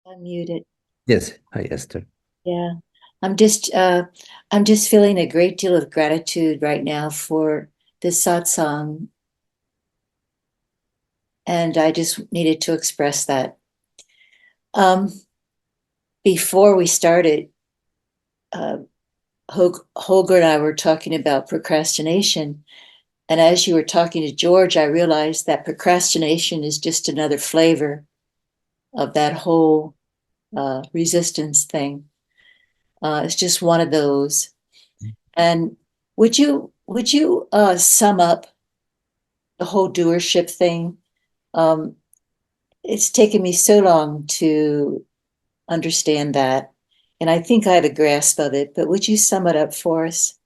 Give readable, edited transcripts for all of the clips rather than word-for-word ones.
Unmuted. Yes. Hi, Esther. Yeah. I'm just uh I'm just feeling a great deal of gratitude right now for this satsang, and I just needed to express that. Um Before we started, uh Holger and I were talking about procrastination, and as you were talking to George, I realized that procrastination is just another flavor of that whole resistance thing. It's just one of those. And would you sum up the whole doership thing? Um, it's taken me so long to understand that, and I think I have a grasp of it. But would you sum it up for us?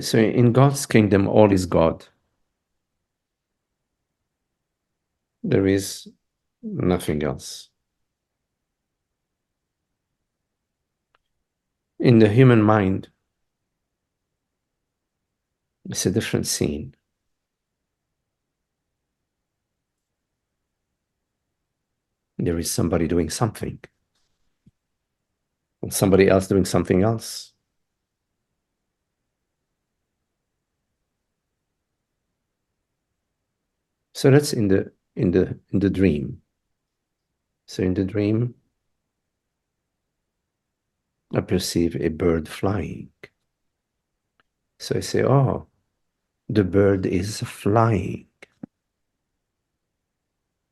So in God's kingdom, all is God. There is nothing else. In the human mind, it's a different scene. There is somebody doing something, and somebody else doing something else. So that's in the dream. So in the dream, I perceive a bird flying. So I say, oh, the bird is flying.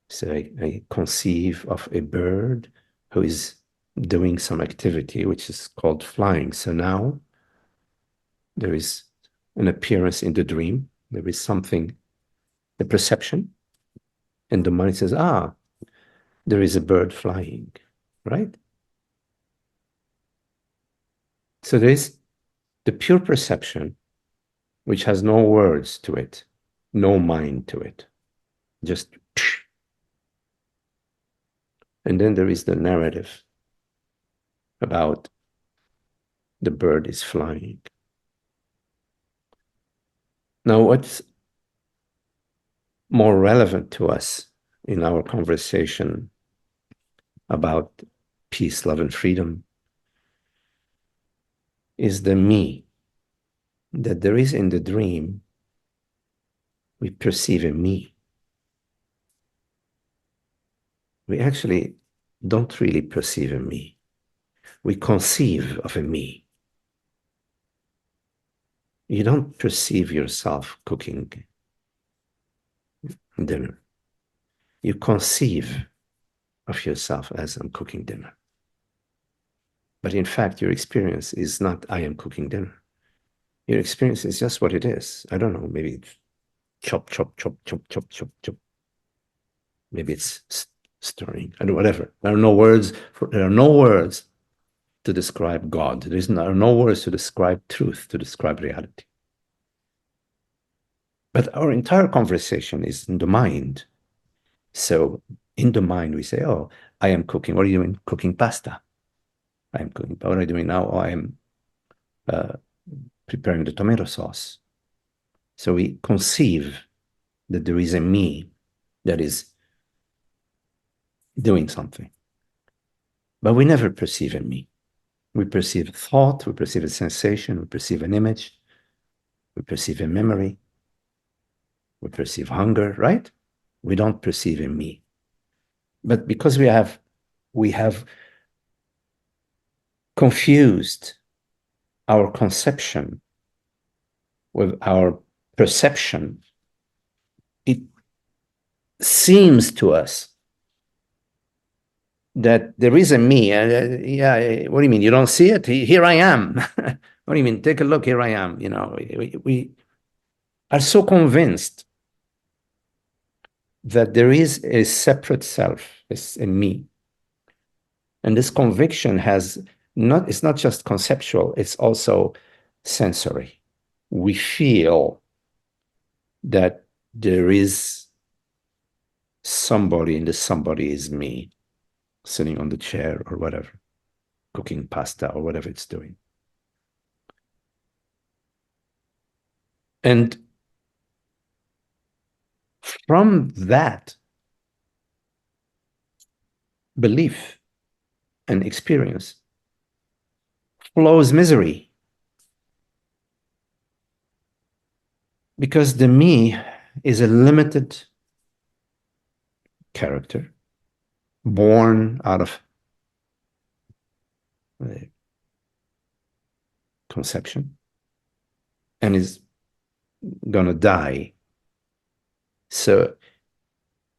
So I conceive of a bird who is doing some activity which is called flying. So now there is an appearance in the dream. There is something, a perception, and the mind says, ah, there is a bird flying, right? So there is the pure perception, which has no words to it, no mind to it, just. And then there is the narrative about the bird is flying. Now, what's more relevant to us in our conversation about peace, love, and freedom is the me that there is in the dream. We perceive a me. We actually don't really perceive a me. We conceive of a me. You don't perceive yourself cooking dinner. You conceive of yourself as I'm cooking dinner. But in fact, your experience is not I am cooking dinner. Your experience is just what it is. I don't know, maybe it's chop, chop, chop, chop, chop, chop, chop. Maybe it's stirring, and whatever. There are no words to describe God. There are no words to describe truth, to describe reality. But our entire conversation is in the mind. So in the mind, we say, oh, I am cooking. What are you doing? Cooking pasta. I am cooking. What am I doing now? Oh, I am uh, preparing the tomato sauce. So we conceive that there is a me that is doing something. But we never perceive a me. We perceive a thought, we perceive a sensation, we perceive an image, we perceive a memory, we perceive hunger, right? We don't perceive a me. But because we have confused our conception with our perception, it seems to us that there is a me. Yeah, what do you mean? You don't see it? Here I am. What do you mean? Take a look. Here I am. We are so convinced that there is a separate self, it's a me. And this conviction it's not just conceptual, it's also sensory. We feel that there is somebody, and this somebody is me, sitting on the chair or whatever, cooking pasta or whatever it's doing. And from that belief and experience flows misery. Because the me is a limited character born out of conception and is gonna die. So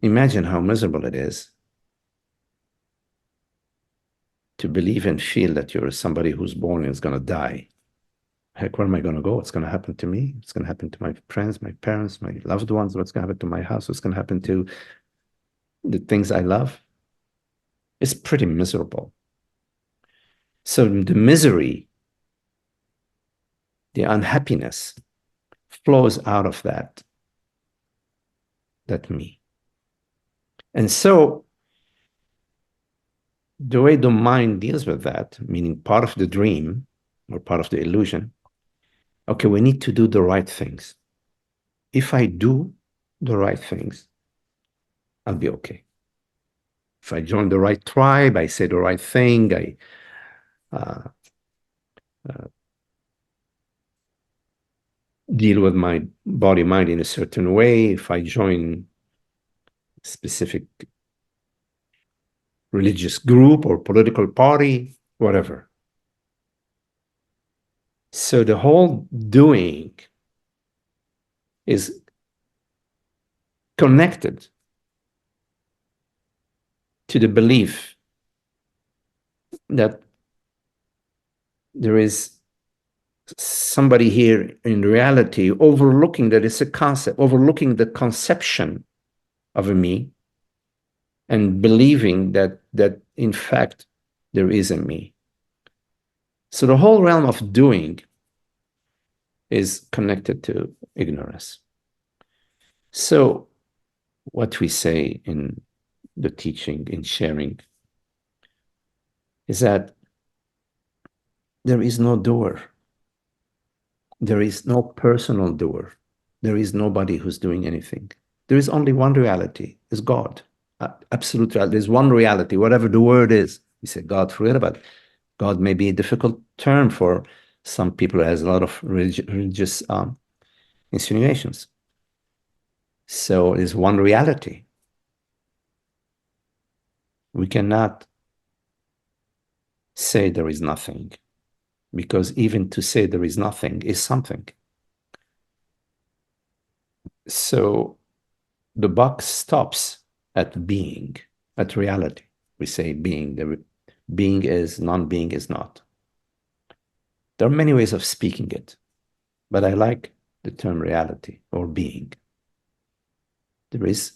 imagine how miserable it is to believe and feel that you're somebody who's born and is gonna die. Heck, where am I gonna go? What's gonna happen to me? What's gonna happen to my friends, my parents, my loved ones? What's gonna happen to my house? What's gonna happen to the things I love? It's pretty miserable. So the misery, the unhappiness flows out of that me. And so the way the mind deals with that, meaning part of the dream or part of the illusion, okay, we need to do the right things. If I do the right things, I'll be okay. If I join the right tribe, I say the right thing, I deal with my body mind in a certain way, if I join a specific religious group or political party, whatever. So the whole doing is connected to the belief that there is somebody here in reality overlooking that it's a concept, overlooking the conception of a me, and believing that in fact there is a me. So the whole realm of doing is connected to ignorance. So what we say in the teaching, in sharing, is that there is no doer. There is no personal doer. There is nobody who's doing anything. There is only one reality, is God. Absolute reality. There's one reality, whatever the word is. We say God, forget about it. God may be a difficult term for some people. It has a lot of religious insinuations. So there's one reality. We cannot say there is nothing, because even to say there is nothing is something. So the buck stops at being, at reality. We say being. Being is, non-being is not. There are many ways of speaking it, but I like the term reality or being. There is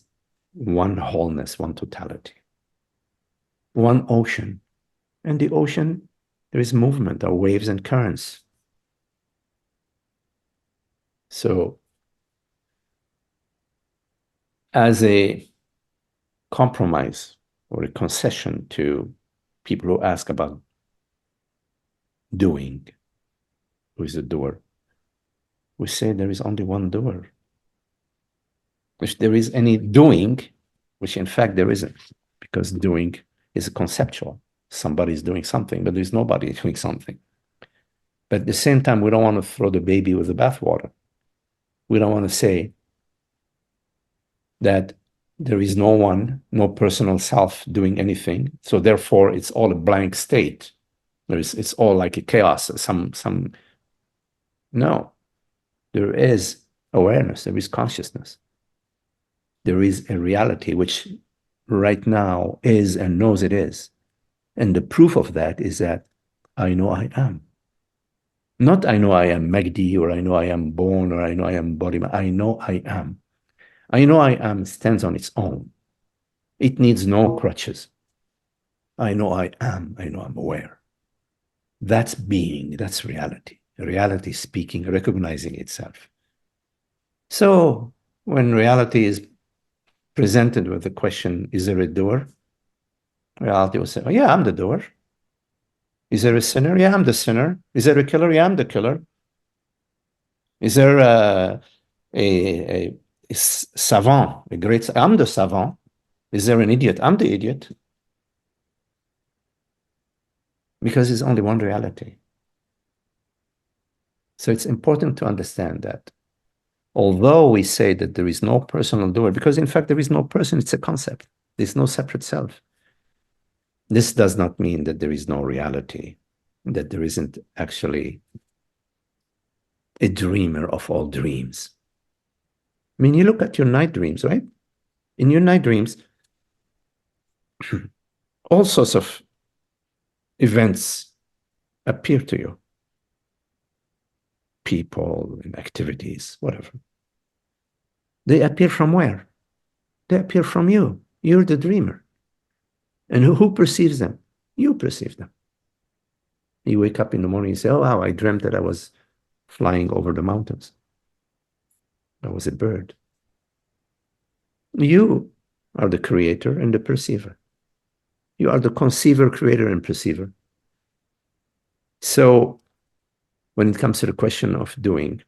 one wholeness, one totality, one ocean. And the ocean, there is movement, there are waves and currents. So as a compromise or a concession to people who ask about doing, who is a doer, we say there is only one doer. If there is any doing, which in fact there isn't, because doing is conceptual. Somebody is doing something, but there's nobody doing something. But at the same time, we don't want to throw the baby with the bathwater. We don't want to say that there is no one, no personal self doing anything. So therefore, it's all a blank state. It's all like a chaos. No, there is awareness. There is consciousness. There is a reality which right now is and knows it is. And the proof of that is that I know I am. Not I know I am Magdi, or I know I am born, or I know I am body. I know I am. I know I am stands on its own. It needs no crutches. I know I am. I know I'm aware. That's being. That's reality. Reality speaking, recognizing itself. So when reality is presented with the question, is there a doer? Reality will say, oh yeah, I'm the doer. Is there a sinner? Yeah, I'm the sinner. Is there a killer? Yeah, I'm the killer. Is there a savant, a great, I'm the savant. Is there an idiot? I'm the idiot. Because there's only one reality. So it's important to understand that although we say that there is no personal doer, because in fact there is no person, it's a concept. There's no separate self. This does not mean that there is no reality, that there isn't actually a dreamer of all dreams. I mean, you look at your night dreams, right? In your night dreams, all sorts of events appear to you. People and activities, whatever. They appear from where? They appear from you. You're the dreamer. And who perceives them? You perceive them. You wake up in the morning and say, oh, wow, I dreamt that I was flying over the mountains. I was a bird. You are the creator and the perceiver. You are the conceiver, creator, and perceiver. So when it comes to the question of doing,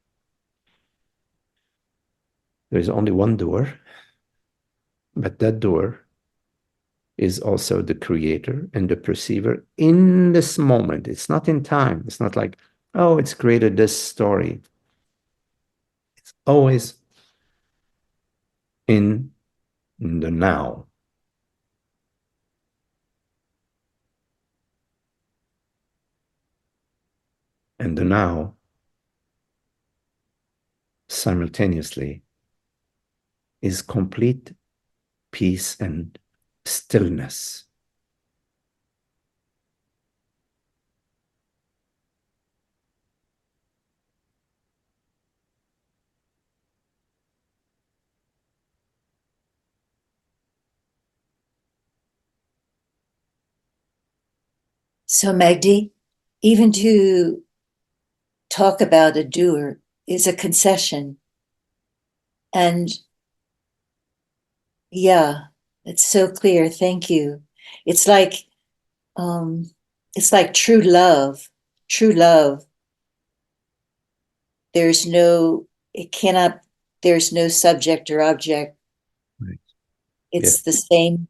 there is only one doer, but that doer is also the creator and the perceiver in this moment. It's not in time. It's not like, oh, it's created this story. It's always in the now. And the now simultaneously is complete peace and stillness. So, Magdi, even to talk about a doer is a concession. And yeah, it's so clear. Thank you. It's like um it's like true love. True love. There's no it cannot there's no subject or object. Right. It's Yes. the same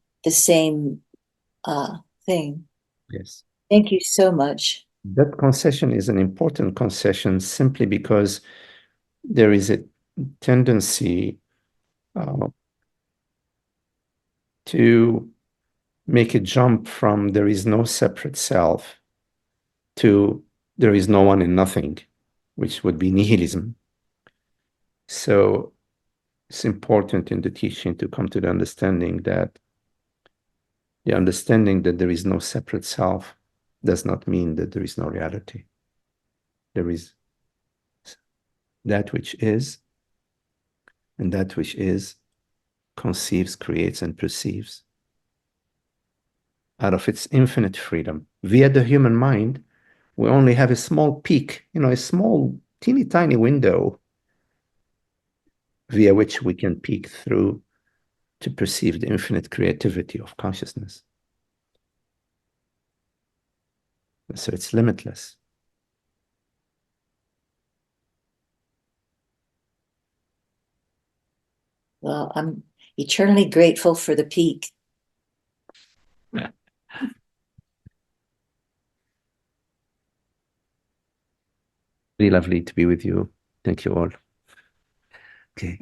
thing. Yes. Thank you so much. That concession is an important concession simply because there is a tendency to make a jump from there is no separate self to there is no one and nothing, which would be nihilism. So it's important in the teaching to come to the understanding that there is no separate self does not mean that there is no reality. There is that which is, and that which is conceives, creates, and perceives out of its infinite freedom. Via the human mind, we only have a small peak, a small, teeny tiny window via which we can peek through to perceive the infinite creativity of consciousness. So it's limitless. Well, I'm eternally grateful for the peak. Really lovely to be with you. Thank you all. Okay.